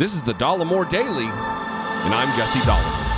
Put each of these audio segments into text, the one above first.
This is the Dollemore Daily, and I'm Jesse Dollemore.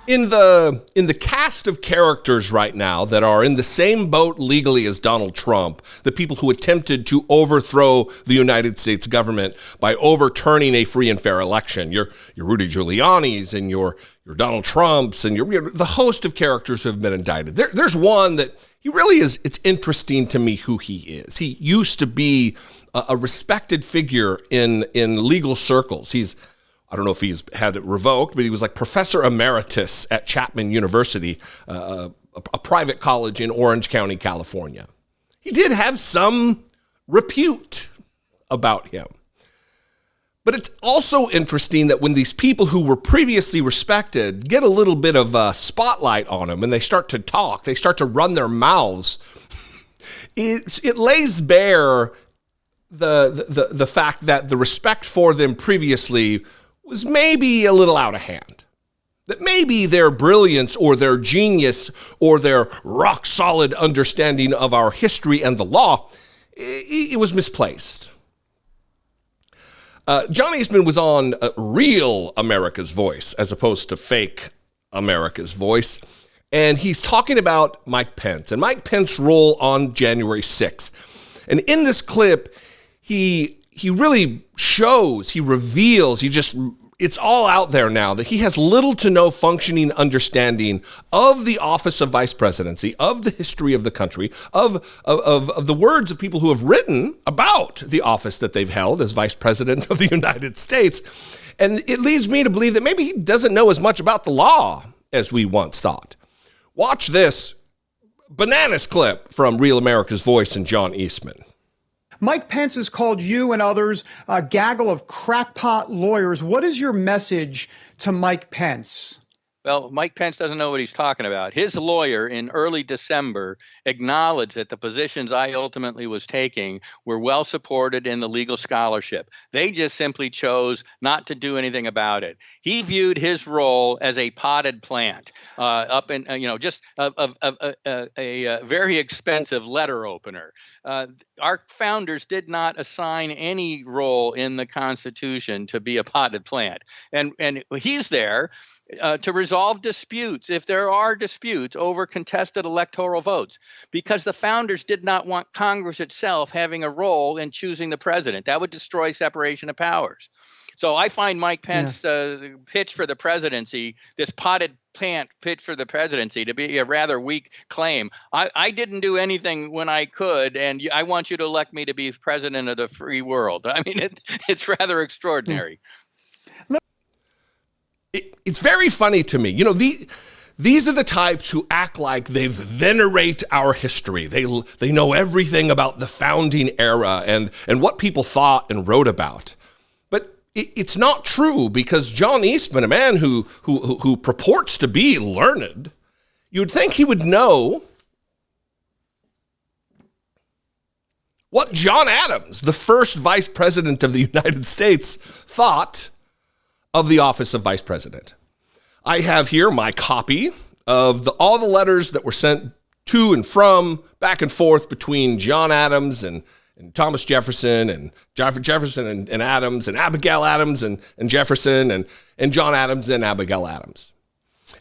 In the cast of characters right now that are in the same boat legally as Donald Trump, the people who attempted to overthrow the United States government by overturning a free and fair election, your Rudy Giuliani's and your Donald Trump's and the host of characters who have been indicted. There's one that he really is. It's interesting to me who he is. He used to be a respected figure in legal circles. I don't know if he's had it revoked, but he was like professor emeritus at Chapman University, a private college in Orange County, California. He did have some repute about him. But it's also interesting that when these people who were previously respected get a little bit of a spotlight on them and they start to talk, they start to run their mouths, it lays bare the fact that the respect for them previously was maybe a little out of hand. That maybe their brilliance or their genius or their rock-solid understanding of our history and the law, it was misplaced. John Eastman was on real America's Voice as opposed to fake America's Voice, and he's talking about Mike Pence and Mike Pence's role on January 6th. And in this clip, he really shows, he reveals, it's all out there now that he has little to no functioning understanding of the office of vice presidency, of the history of the country, of the words of people who have written about the office that they've held as vice president of the United States. And it leads me to believe that maybe he doesn't know as much about the law as we once thought. Watch this bananas clip from Real America's Voice and John Eastman. Mike Pence has called you and others a gaggle of crackpot lawyers. What is your message to Mike Pence? Well, Mike Pence doesn't know what he's talking about. His lawyer in early December acknowledged that the positions I ultimately was taking were well supported in the legal scholarship. They just simply chose not to do anything about it. He viewed his role as a potted plant, just a very expensive letter opener. Our founders did not assign any role in the Constitution to be a potted plant, and he's there to resolve disputes, if there are disputes over contested electoral votes, because the founders did not want Congress itself having a role in choosing the president. That would destroy separation of powers. So I find Mike Pence pitch for the presidency, this potted plant pitch for the presidency, to be a rather weak claim. I didn't do anything when I could, and I want you to elect me to be president of the free world. I mean, it's rather extraordinary. It's very funny to me. You know, these are the types who act like they venerate our history. They know everything about the founding era and what people thought and wrote about. But it's not true, because John Eastman, a man who purports to be learned, you'd think he would know what John Adams, the first vice president of the United States, thought of the office of vice president. I have here my copy of all the letters that were sent to and from, back and forth between John Adams and Thomas Jefferson and Jefferson and Adams and Abigail Adams and Jefferson and John Adams and Abigail Adams.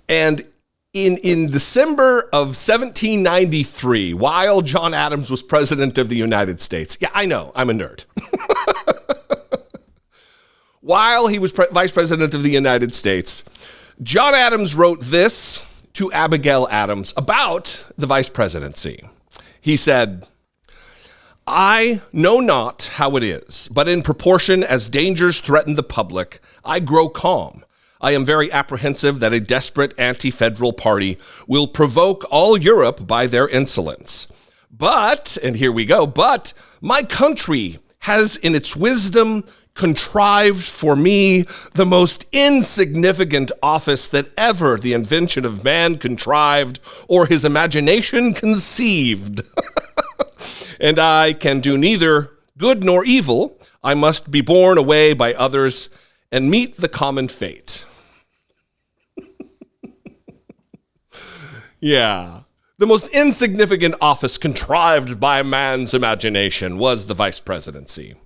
And in December of 1793, while John Adams was president of the United States, yeah, I know, I'm a nerd. While he was vice president of the United States, John Adams wrote this to Abigail Adams about the vice presidency. He said, "I know not how it is, but in proportion as dangers threaten the public, I grow calm. I am very apprehensive that a desperate anti-federal party will provoke all Europe by their insolence. But," and here we go, "but my country has in its wisdom contrived for me the most insignificant office that ever the invention of man contrived or his imagination conceived. And I can do neither good nor evil. I must be borne away by others and meet the common fate." Yeah. The most insignificant office contrived by man's imagination was the vice presidency.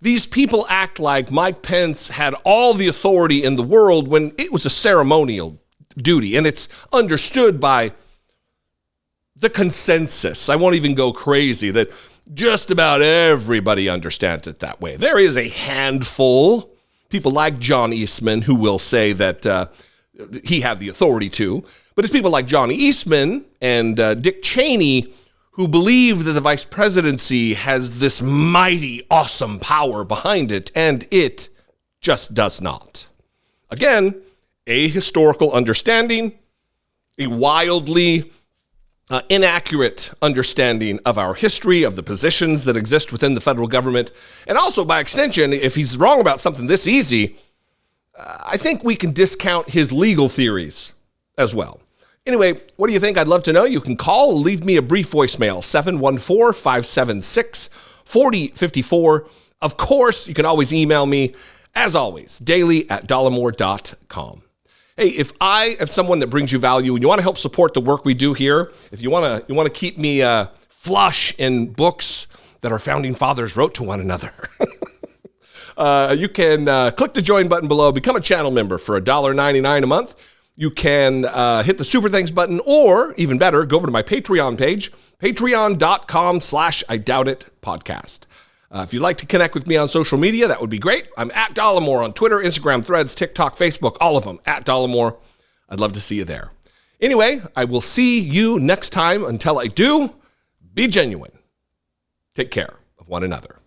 These people act like Mike Pence had all the authority in the world when it was a ceremonial duty, and it's understood by the consensus. I won't even go crazy that just about everybody understands it that way. There is a handful, people like John Eastman, who will say that he had the authority to, but it's people like John Eastman and Dick Cheney who believe that the vice presidency has this mighty, awesome power behind it, and it just does not. Again, a historical understanding, a wildly inaccurate understanding of our history, of the positions that exist within the federal government, and also, by extension, if he's wrong about something this easy, I think we can discount his legal theories as well. Anyway, what do you think? I'd love to know. You can call, leave me a brief voicemail, 714-576-4054. Of course, you can always email me, as always, daily@dollemore.com. Hey, if I am someone that brings you value and you want to help support the work we do here, if you want to keep me flush in books that our founding fathers wrote to one another, you can click the join button below, become a channel member for $1.99 a month. You can hit the super thanks button, or even better, go over to my Patreon page, patreon.com/IDoubtIt podcast. If you'd like to connect with me on social media, that would be great. I'm at Dollemore on Twitter, Instagram, Threads, TikTok, Facebook, all of them, at Dollemore. I'd love to see you there. Anyway, I will see you next time. Until I do, be genuine. Take care of one another.